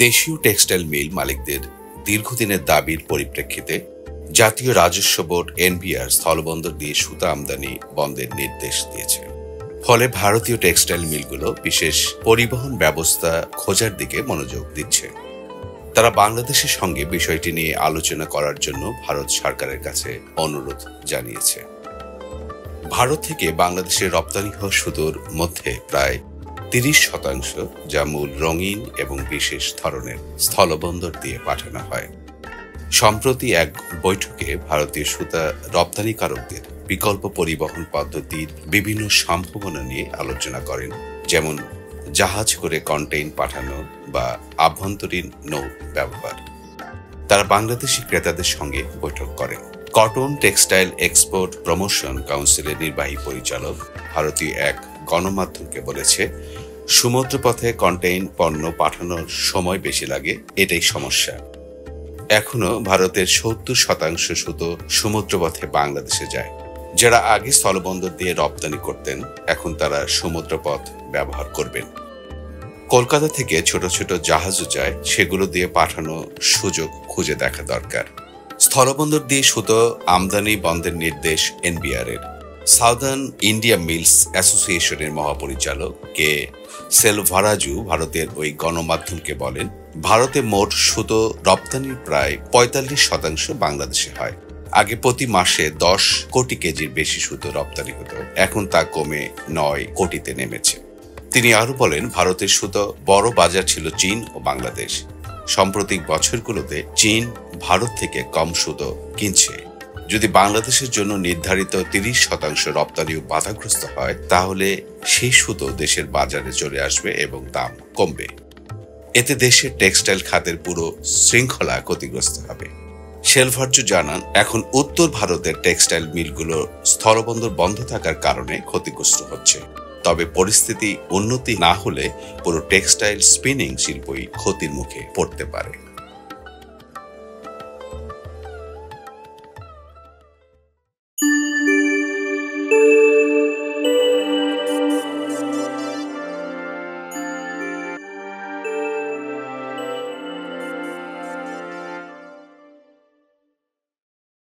দেশীয় টেক্সটাইল মিল মালিকদের দীর্ঘদিনের দাবির পরিপ্রেক্ষিতে জাতীয় রাজস্ব বোর্ড এনবিআর স্থলবন্দর দিয়ে সুতা আমদানি বন্ধের নির্দেশ দিয়েছে। ফলে ভারতীয় টেক্সটাইল মিলগুলো বিশেষ পরিবহন ব্যবস্থা খোঁজার দিকে মনোযোগ দিচ্ছে। তারা বাংলাদেশের সঙ্গে বিষয়টি নিয়ে আলোচনা করার জন্য ভারত সরকারের কাছে অনুরোধ জানিয়েছে। ভারত থেকে বাংলাদেশে রপ্তানি হওয়া সুতোর মধ্যে প্রায় 30%, যা মূল রঙিন এবং বিশেষ ধরনের স্থলবন্দর দিয়ে পাঠানো হয়। সম্প্রতি এক বৈঠকে ভারতীয় সুতা রপ্তানিকারকদের বিকল্প পরিবহন পদ্ধতির বিভিন্ন সম্ভাবনা নিয়ে আলোচনা করেন, যেমন জাহাজ করে কন্টেইন পাঠানো বা আভ্যন্তরীণ নৌ ব্যবহার। তারা বাংলাদেশি ক্রেতাদের সঙ্গে বৈঠক করেন। কটন টেক্সটাইল এক্সপোর্ট প্রমোশন কাউন্সিলের নির্বাহী পরিচালক ভারতীয় এক গণমাধ্যমকে বলেছে, সমুদ্রপথে কন্টেইন পণ্য পাঠানোর সময় বেশি লাগে, এটাই সমস্যা। এখনো ভারতের 70% সুতো সমুদ্রপথে বাংলাদেশে যায়। যারা আগে স্থলবন্দর দিয়ে রপ্তানি করতেন, এখন তারা সমুদ্রপথ ব্যবহার করবেন। কলকাতা থেকে ছোট ছোট জাহাজও যায়, সেগুলো দিয়ে পাঠানোর সুযোগ খুঁজে দেখা দরকার। স্থলবন্দর দিয়ে সুতো আমদানি বন্ধের নির্দেশ এনবিআর এর। সাউদার্ন ইন্ডিয়া মিলস অ্যাসোসিয়েশনের মহাপরিচালক কে সেলভারাজু ভারতের ওই গণমাধ্যমকে বলেন, ভারতে মোট সুতো রপ্তানির প্রায় 45% বাংলাদেশে হয়। আগে প্রতি মাসে 10 কোটি কেজির বেশি সুতো রপ্তানি হতো, এখন তা কমে 9 কোটিতে নেমেছে। তিনি আরো বলেন, ভারতের সুতো বড় বাজার ছিল চীন ও বাংলাদেশ। সাম্প্রতিক বছরগুলোতে চীন ভারত থেকে কম সুতো কিনছে। যদি বাংলাদেশের জন্য নির্ধারিত 30% রপ্তানিও বাধাগ্রস্ত হয়, তাহলে সেই সুতো দেশের বাজারে চলে আসবে এবং দাম কমবে। এতে দেশের টেক্সটাইল খাতের পুরো শৃঙ্খলা ক্ষতিগ্রস্ত হবে। সেলভার্জু জানান, এখন উত্তর ভারতের টেক্সটাইল মিলগুলোর স্থলবন্দর বন্ধ থাকার কারণে ক্ষতিগ্রস্ত হচ্ছে। তবে পরিস্থিতি উন্নতি না হলে পুরো টেক্সটাইল স্পিনিং শিল্পই ক্ষতির মুখে পড়তে পারে।